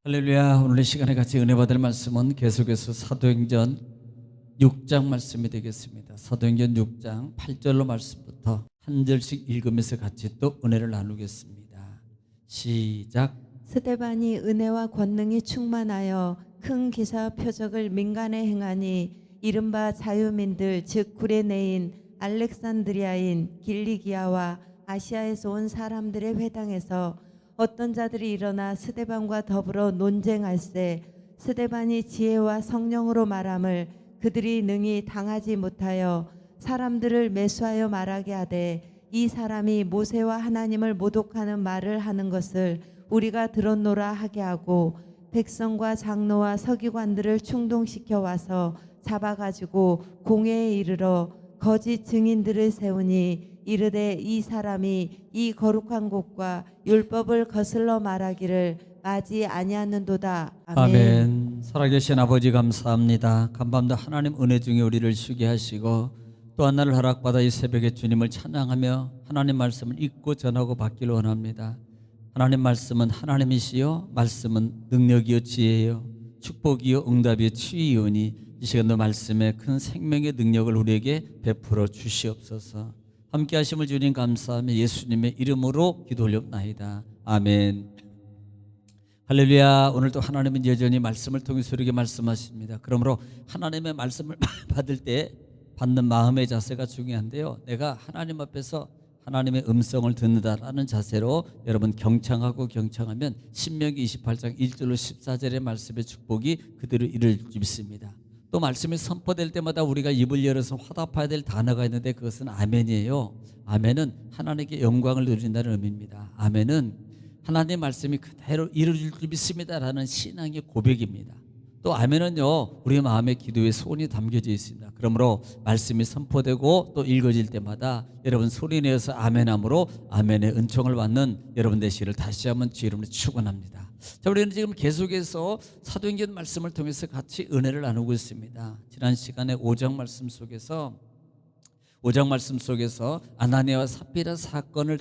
할렐루야. 오늘 이 시간에 같이 은혜 받을 말씀은 계속해서 사도행전 6장 말씀이 되겠습니다. 사도행전 6장 8절로 말씀부터 한 절씩 읽으면서 같이 또 은혜를 나누겠습니다. 시작. 스데반이 은혜와 권능이 충만하여 큰 기사 표적을 민간에 행하니 이른바 자유민들 즉 구레네인 알렉산드리아인 길리기아와 아시아에서 온 사람들의 회당에서 어떤 자들이 일어나 스데반과 더불어 논쟁할세 스데반이 지혜와 성령으로 말함을 그들이 능히 당하지 못하여 사람들을 매수하여 말하게 하되 이 사람이 모세와 하나님을 모독하는 말을 하는 것을 우리가 들었노라 하게 하고 백성과 장로와 서기관들을 충동시켜 와서 잡아가지고 공회에 이르러 거짓 증인들을 세우니 이르되 이 사람이 이 거룩한 곳과 율법을 거슬러 말하기를 마지 아니하는도다. 아멘. 살아계신 아버지 감사합니다. 간밤도 하나님 은혜 중에 우리를 쉬게 하시고 또 하나를 허락받아 이 새벽에 주님을 찬양하며 하나님 말씀을 읽고 전하고 받기를 원합니다. 하나님 말씀은 하나님이시요 말씀은 능력이요 지혜요 축복이요 응답이요 치유이오니 이 시간도 말씀의 큰 생명의 능력을 우리에게 베풀어 주시옵소서. 함께 하심을 주님 감사하며 예수님의 이름으로 기도 올렸나이다. 아멘. 할렐루야. 오늘도 하나님은 여전히 말씀을 통해서 우리에게 말씀하십니다. 그러므로 하나님의 말씀을 받을 때 받는 마음의 자세가 중요한데요, 내가 하나님 앞에서 하나님의 음성을 듣는다라는 자세로 여러분 경청하면 신명기 28장 1절로 14절의 말씀의 축복이 그대로 이룰 수 있습니다. 또 말씀이 선포될 때마다 우리가 입을 열어서 화답해야 될 단어가 있는데 그것은 아멘이에요. 아멘은 하나님께 영광을 누린다는 의미입니다. 아멘은 하나님의 말씀이 그대로 이루어질 줄 믿습니다라는 신앙의 고백입니다. 또 아멘은요, 우리 마음의 기도에 소원이 담겨져 있습니다. 그러므로 말씀이 선포되고 또 읽어질 때마다 여러분 소리내어서 아멘함으로 아멘의 은총을 받는 여러분 되시기를 다시 한번 주의 이름으로 축원합니다. 자, 우리는 지금 계속해서 사도행전 말씀을 통해서 같이 은혜를 나누고 있습니다. 지난 시간에 5장 말씀 속에서 아나니아와 삽비라 사건을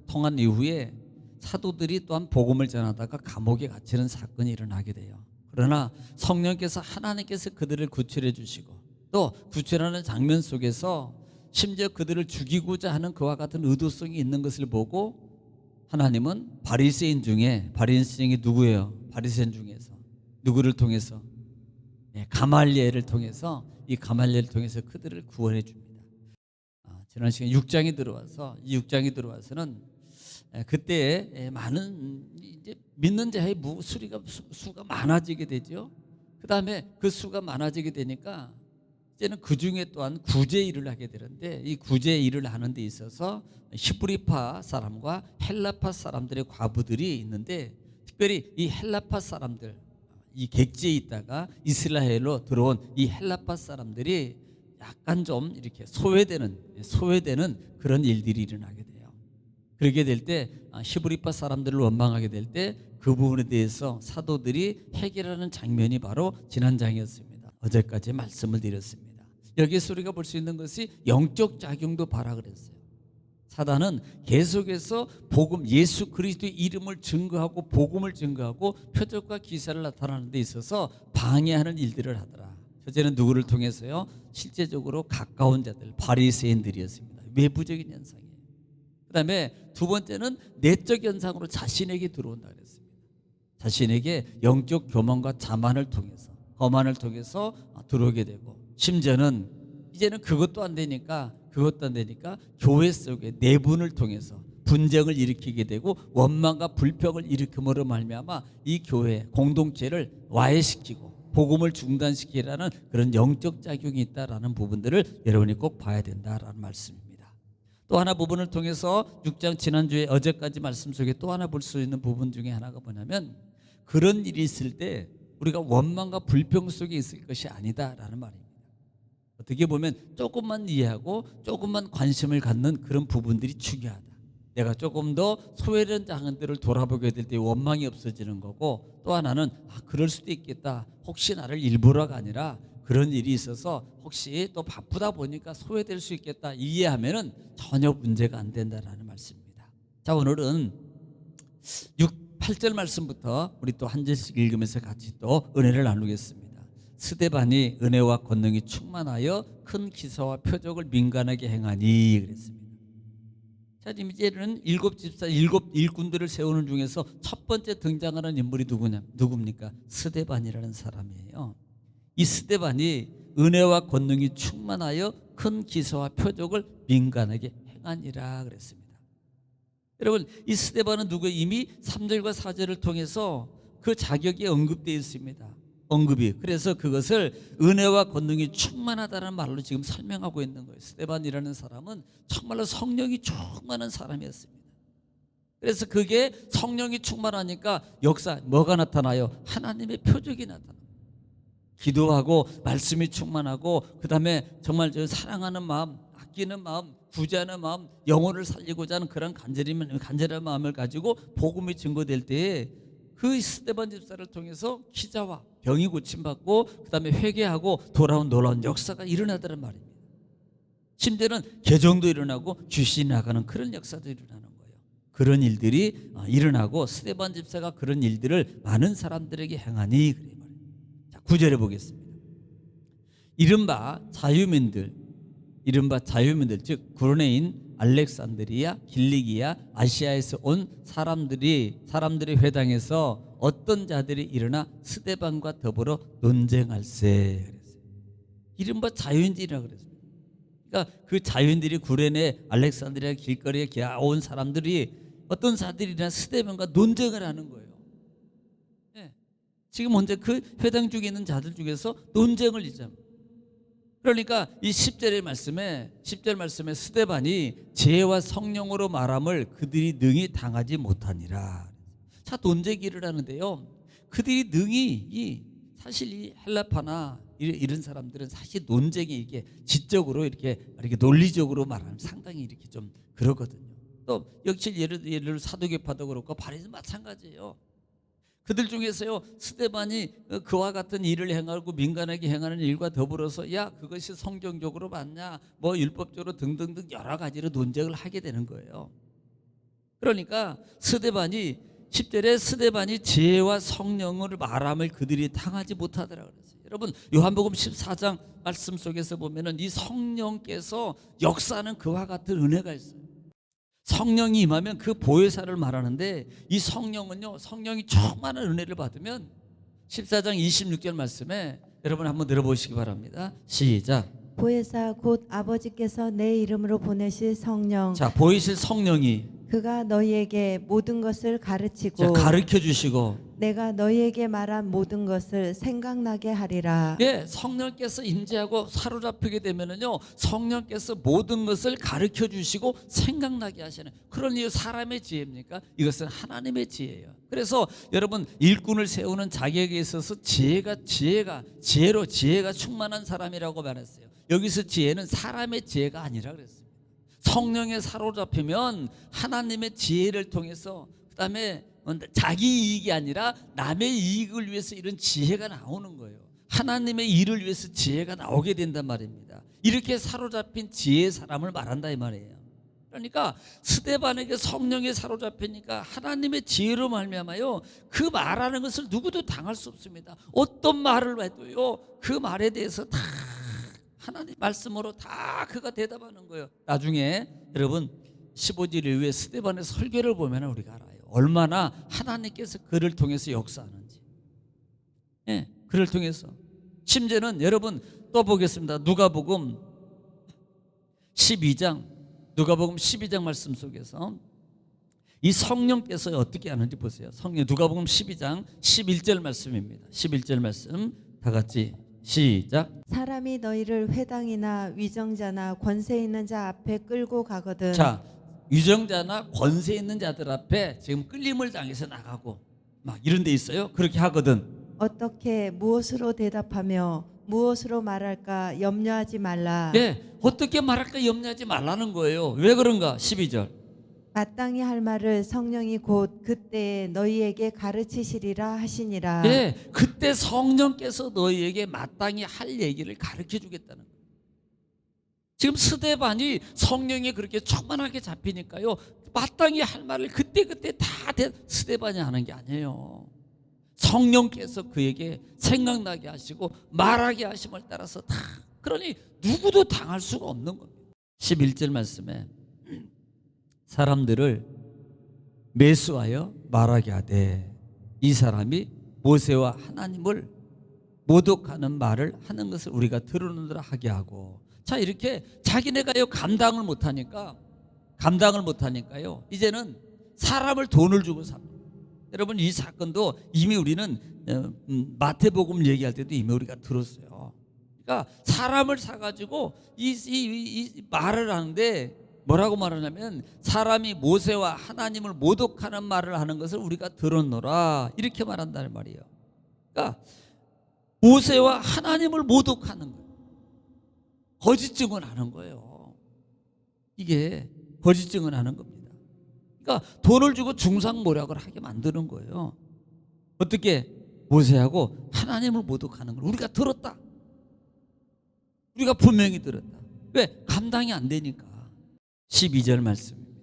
통한 이후에 사도들이 또한 복음을 전하다가 감옥에 갇히는 사건이 일어나게 돼요. 그러나 성령께서 하나님께서 그들을 구출해 주시고 또 구출하는 장면 속에서 심지어 그들을 죽이고자 하는 그와 같은 의도성이 있는 것을 보고 하나님은 바리새인 중에 누구예요? 바리새인 중에서 누구를 통해서? 가말리엘을 통해서, 이 가말리엘을 통해서 그들을 구원해 줍니다. 지난 시간 6장이 들어와서 이 6장이 들어와서는 그때 많은 이제 믿는 자의 수가 많아지게 되죠. 그 다음에 그 수가 많아지게 되니까 이제는 그 중에 또한 구제 일을 하게 되는데 이 구제 일을 하는 데 있어서 히브리파 사람과 헬라파 사람들의 과부들이 있는데 특별히 이 헬라파 사람들, 이 객지에 있다가 이스라엘로 들어온 이 헬라파 사람들이 약간 좀 이렇게 소외되는 그런 일들이 일어나게 돼요. 그렇게 될 때 히브리파 사람들을 원망하게 될 때 그 부분에 대해서 사도들이 해결하는 장면이 바로 지난 장이었습니다. 어제까지 말씀을 드렸습니다. 여기서 우리가 볼 수 있는 것이 영적 작용도 발휘를 했어요. 사단은 계속해서 복음, 예수 그리스도의 이름을 증거하고 복음을 증거하고 표적과 기사를 나타내는 데 있어서 방해하는 일들을 하더라. 첫째는 누구를 통해서요? 실제적으로 가까운 자들, 바리새인들이었습니다. 외부적인 현상이에요. 그 다음에 두 번째는 내적 현상으로 자신에게 들어온다 그랬습니다. 자신에게 영적 교만과 자만을 통해서, 거만을 통해서 들어오게 되고, 심지어는 이제는 그것도 안 되니까 교회 속에 내분을 통해서 분쟁을 일으키게 되고 원망과 불평을 일으킴으로 말미암아 이 교회 공동체를 와해시키고 복음을 중단시키라는 그런 영적 작용이 있다라는 부분들을 여러분이 꼭 봐야 된다라는 말씀입니다. 또 하나 부분을 통해서 6장 지난주에 어제까지 말씀 속에 또 하나 볼 수 있는 부분 중에 하나가 뭐냐면 그런 일이 있을 때 우리가 원망과 불평 속에 있을 것이 아니다라는 말입니다. 어떻게 보면 조금만 이해하고 조금만 관심을 갖는 그런 부분들이 중요하다. 내가 조금 더 소외된 장들을 돌아보게 될 때 원망이 없어지는 거고, 또 하나는 그럴 수도 있겠다. 혹시 나를 일부러가 아니라 그런 일이 있어서 혹시 또 바쁘다 보니까 소외될 수 있겠다 이해하면은 전혀 문제가 안 된다라는 말씀입니다. 자, 오늘은 8절 말씀부터 우리 또 한 절씩 읽으면서 같이 또 은혜를 나누겠습니다. 스데반이 은혜와 권능이 충만하여 큰 기사와 표적을 민간하게 행하니 그랬습니다. 자, 지금 이제는 일곱 집사, 일곱 일꾼들을 세우는 중에서 첫 번째 등장하는 인물이 누굽니까? 스데반이라는 사람이에요. 이 스데반이 은혜와 권능이 충만하여 큰 기사와 표적을 민간하게 행하니라 그랬습니다. 여러분, 이 스데반은 누구예요? 이미 3절과 4절을 통해서 그 자격이 언급되어 있습니다. 언급이. 그래서 그것을 은혜와 권능이 충만하다는 말로 지금 설명하고 있는 거예요. 스데반이라는 사람은 정말로 성령이 충만한 사람이었습니다. 그래서 그게 성령이 충만하니까 역사 뭐가 나타나요? 하나님의 표적이 나타나요. 기도하고 말씀이 충만하고 그다음에 정말 저 사랑하는 마음, 아끼는 마음, 구제하는 마음, 영혼을 살리고자 하는 그런 간절한 마음을 가지고 복음이 증거될 때에 그 스데반 집사를 통해서 기자와 병이 고침받고 그다음에 회개하고 돌아온 놀라운 역사가 일어나더란 말입니다. 심지어는 개정도 일어나고 귀신이 나가는 그런 역사도 일어나는 거예요. 그런 일들이 일어나고 스데반 집사가 그런 일들을 많은 사람들에게 행하니 그래요. 자, 9절에 보겠습니다. 이른바 자유민들 즉 구레네인 알렉산드리아, 길리기아, 아시아에서 온 사람들의 회당에서 어떤 자들이 일어나 스데반과 더불어 논쟁할세 그랬어요. 이른바 자유인들이라고 그랬어요. 그러니까 그 자유인들이 구레네, 알렉산드리아 길거리에 온 사람들이 어떤 자들이나 스데반과 논쟁을 하는 거예요. 네. 지금 현재 그 회당 중에 있는 자들 중에서 논쟁을 일삼. 그러니까 이 10절 말씀에 스데반이 지혜와 성령으로 말함을 그들이 능히 당하지 못하니라. 자, 논쟁이 일어나는데요. 그들이 능히 사실 이 헬라파나 이런 사람들은 사실 논쟁이 이게 지적으로 이렇게 논리적으로 말하면 상당히 이렇게 좀 그러거든요. 또 역시 예를 들어 사두개파도 그렇고 바리새도 마찬가지예요. 그들 중에서요 스데반이 그와 같은 일을 행하고 민간하게 행하는 일과 더불어서 야 그것이 성경적으로 맞냐 뭐 율법적으로 등등등 여러 가지로 논쟁을 하게 되는 거예요. 그러니까 스데반이 10절에 스데반이 지혜와 성령을 말함을 그들이 당하지 못하더라 그랬어요. 여러분 요한복음 14장 말씀 속에서 보면은 이 성령께서 역사하는 그와 같은 은혜가 있어요. 성령이 임하면 그 보혜사를 말하는데 이 성령은요 성령이 충만한 은혜를 받으면 14장 26절 말씀에 여러분 한번 들어보시기 바랍니다. 시작. 보혜사 곧 아버지께서 내 이름으로 보내실 성령 자, 보이실 성령이 그가 너희에게 모든 것을 가르치고 자, 가르쳐 주시고 내가 너희에게 말한 모든 것을 생각나게 하리라. 예, 성령께서 임재하고 사로잡히게 되면은요 성령께서 모든 것을 가르쳐 주시고 생각나게 하시는 그런 이유 사람의 지혜입니까? 이것은 하나님의 지혜예요. 그래서 여러분 일꾼을 세우는 자격에 있어서 지혜가 충만한 사람이라고 말했어요. 여기서 지혜는 사람의 지혜가 아니라 그랬어요. 성령에 사로잡히면 하나님의 지혜를 통해서 그다음에 자기 이익이 아니라 남의 이익을 위해서 이런 지혜가 나오는 거예요. 하나님의 일을 위해서 지혜가 나오게 된단 말입니다. 이렇게 사로잡힌 지혜의 사람을 말한다 이 말이에요. 그러니까 스데반에게 성령에 사로잡히니까 하나님의 지혜로 말미암아요 그 말하는 것을 누구도 당할 수 없습니다. 어떤 말을 해도요 그 말에 대해서 다 하나님 말씀으로 다 그가 대답하는 거예요. 나중에 여러분 15절 이후에 스데반의 설교를 보면 우리가 알아요. 얼마나 하나님께서 그를 통해서 역사하는지. 예, 그를 통해서. 심지어는 여러분 또 보겠습니다. 누가복음 12장 말씀 속에서 이 성령께서 어떻게 하는지 보세요. 성령 누가복음 12장 11절 말씀입니다. 11절 말씀 다 같이 시작. 사람이 너희를 회당이나 위정자나 권세 있는 자 앞에 끌고 가거든. 자, 위정자나 권세 있는 자들 앞에 지금 끌림을 당해서 나가고 막 이런 데 있어요. 그렇게 하거든. 어떻게 무엇으로 대답하며 무엇으로 말할까 염려하지 말라. 예, 어떻게 말할까 염려하지 말라는 거예요. 왜 그런가? 12절. 마땅히 할 말을 성령이 곧 그때에 너희에게 가르치시리라 하시니라. 예, 그때 성령께서 너희에게 마땅히 할 얘기를 가르쳐 주겠다는 거예요. 지금 스데반이 성령에 그렇게 충만하게 잡히니까요 마땅히 할 말을 그때 다 스데반이 하는 게 아니에요. 성령께서 그에게 생각나게 하시고 말하게 하심을 따라서 다, 그러니 누구도 당할 수가 없는 겁니다. 11절 말씀에 사람들을 매수하여 말하게 하되 이 사람이 모세와 하나님을 모독하는 말을 하는 것을 우리가 들으느라 하게 하고. 자, 이렇게 자기네가요 감당을 못하니까요 이제는 사람을 돈을 주고 삽니다. 여러분, 이 사건도 이미 우리는 마태복음 얘기할 때도 이미 우리가 들었어요. 그러니까 사람을 사가지고 이 말을 하는데 뭐라고 말하냐면 사람이 모세와 하나님을 모독하는 말을 하는 것을 우리가 들었노라, 이렇게 말한다는 말이에요. 그러니까 모세와 하나님을 모독하는 거예요. 거짓 증언하는 거예요. 이게 거짓 증언하는 겁니다. 그러니까 돈을 주고 중상모략을 하게 만드는 거예요. 어떻게? 모세하고 하나님을 모독하는 걸 우리가 들었다. 우리가 분명히 들었다. 왜? 감당이 안 되니까. 12절 말씀입니다.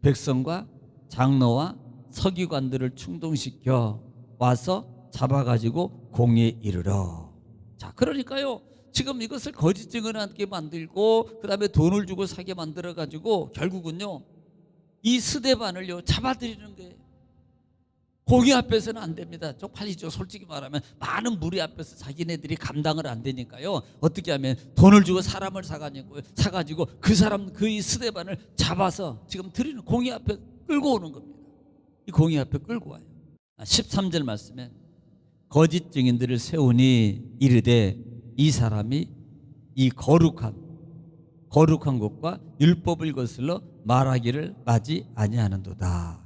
백성과 장로와 서기관들을 충동시켜 와서 잡아가지고 공의에 이르러. 자, 그러니까요 지금 이것을 거짓 증언하게 만들고 그 다음에 돈을 주고 사게 만들어가지고 결국은요 이 스데반을요 잡아들이는 거예요. 공의 앞에서는 안 됩니다. 쪽팔리죠. 솔직히 말하면 많은 무리 앞에서 자기네들이 감당을 안 되니까요 어떻게 하면 돈을 주고 사람을 사가지고 그 사람 그 스데반을 잡아서 지금 드리는 공의 앞에 끌고 오는 겁니다. 이 공의 앞에 끌고 와요. 13절 말씀에 거짓 증인들을 세우니 이르되 이 사람이 이 거룩한 것과 율법을 거슬러 말하기를 마지 아니하는도다.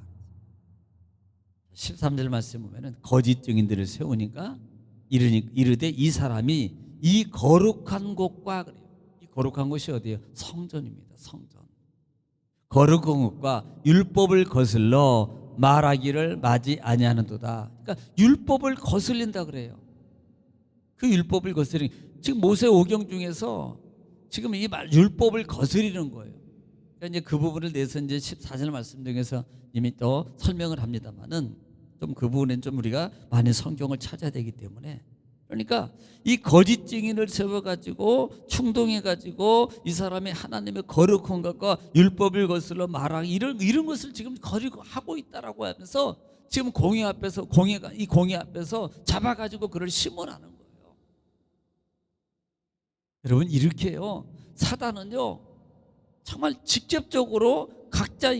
13절 말씀 보면은 거짓 증인들을 세우니까 이르되 이 사람이 이 거룩한 곳과, 그래요. 이 거룩한 곳이 어디예요? 성전입니다. 성전. 거룩한 곳과 율법을 거슬러 말하기를 마지 아니하는도다. 그러니까 율법을 거슬린다 그래요. 그 율법을 거스리는, 지금 모세 오경 중에서 지금 이 말 율법을 거스리는 거예요. 그러니까 이제 그 부분을 내서 이제 14절 말씀 중에서 이미 또 설명을 합니다만은 좀 그 부분엔 좀 우리가 많이 성경을 찾아야 되기 때문에, 그러니까 이 거짓 증인을 세워가지고 충동해가지고 이 사람이 하나님의 거룩한 것과 율법을 거슬러 말하기 이런 것을 지금 거리고 하고 있다라고 하면서 지금 공회 앞에서 잡아가지고 그를 심문하는 거예요. 여러분, 이렇게요 사단은요 정말 직접적으로 각자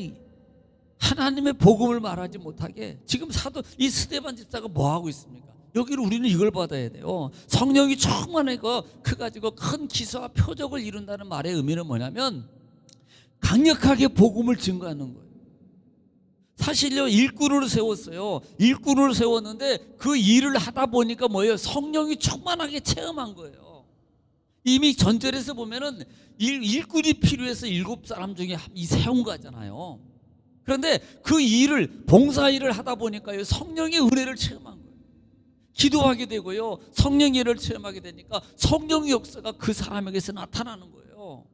하나님의 복음을 말하지 못하게 지금 이 스데반 집사가 뭐 하고 있습니까? 여기를 우리는 이걸 받아야 돼요. 성령이 충만하고 가지고 큰 기사와 표적을 이룬다는 말의 의미는 뭐냐면 강력하게 복음을 증거하는 거예요. 사실요 일꾼으로 세웠어요. 일꾼으로 세웠는데 그 일을 하다 보니까 뭐예요? 성령이 충만하게 체험한 거예요. 이미 전절에서 보면은 일꾼이 필요해서 7사람 중에 이 세운 거잖아요. 그런데 그 일을 봉사 일을 하다 보니까요 성령의 은혜를 체험한 거예요. 기도하게 되고요 성령의 은혜를 체험하게 되니까 성령의 역사가 그 사람에게서 나타나는 거예요.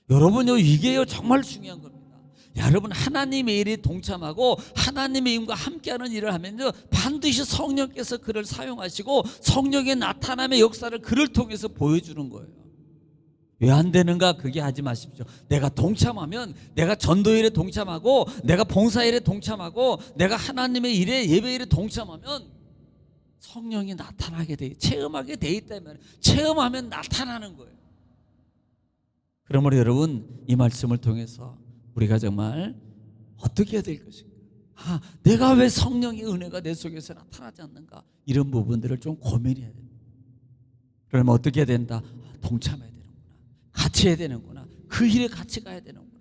여러분요 이게요 정말 중요한 겁니다. 여러분, 하나님의 일에 동참하고 하나님의 임과 함께하는 일을 하면요 반드시 성령께서 그를 사용하시고 성령의 나타남의 역사를 그를 통해서 보여주는 거예요. 왜 안 되는가? 그게 하지 마십시오. 내가 동참하면, 내가 전도일에 동참하고, 내가 봉사일에 동참하고, 내가 하나님의 일에 예배일에 동참하면 성령이 나타나게 돼, 체험하게 돼 있다면, 체험하면 나타나는 거예요. 그러므로 여러분, 이 말씀을 통해서 우리가 정말 어떻게 해야 될 것인가? 내가 왜 성령의 은혜가 내 속에서 나타나지 않는가? 이런 부분들을 좀 고민해야 됩니다. 그러면 어떻게 해야 된다? 동참해야 되는구나. 같이 해야 되는구나. 그 일에 같이 가야 되는구나.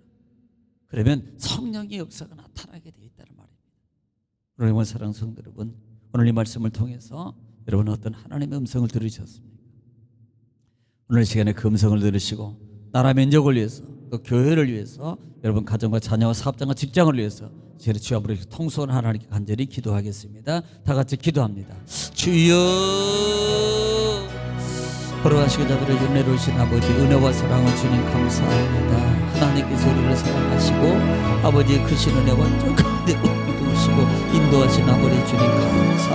그러면 성령의 역사가 나타나게 되어 있다는 말입니다. 여러분, 사랑하는 성도 여러분, 오늘 이 말씀을 통해서 여러분 어떤 하나님의 음성을 들으셨습니까? 오늘 시간에 그 음성을 들으시고 나라 민족을 위해서 또 교회를 위해서 여러분 가정과 자녀와 사업장과 직장을 위해서 제 주 앞으로 통솔 하나님께 간절히 기도하겠습니다. 다 같이 기도합니다. 주여, 걸어가시고 잡으려 은혜로우신 아버지, 은혜와 사랑을 주님 감사합니다. 하나님께서 우리를 사랑하시고 아버지의 크신 은혜와 저 가운데 두시고 주시고 인도하신 아버지 주님 감사합니다.